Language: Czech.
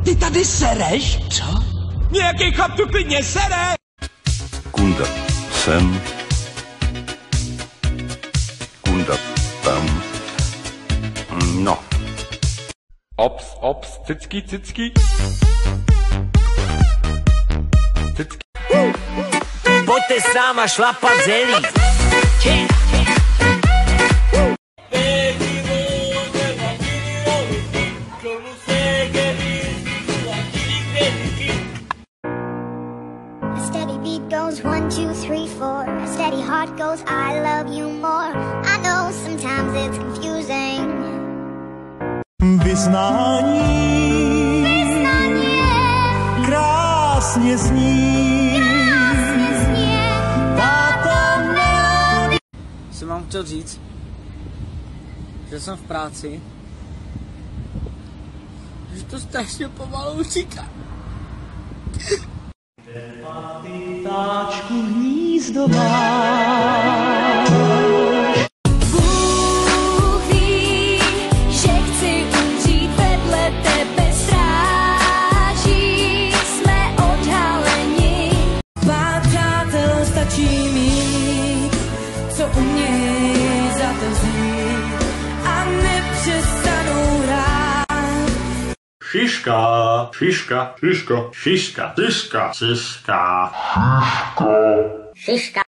Ty tady sereš? Co? Nějaký chlap tu klidně sere! Kunda sem, kunda tam, no. Ops, cicky. Cicky. Pojďte s náma šlapat zelí. A steady beat goes 1, 2, 3, 4. A steady heart goes I love you more. I know sometimes it's confusing. Vyznání krásně zní. Jsem vám chtěl říct, že jsem v práci, že to strašně pomalu říká. Ptáčku hnízdová. Bůh ví, že chci umřít vedle tebe, stráží jsme odhaleni. Pár přátel stačí mít, co umějí zatezít a nepřestanou hrát. Šiška. Šiška.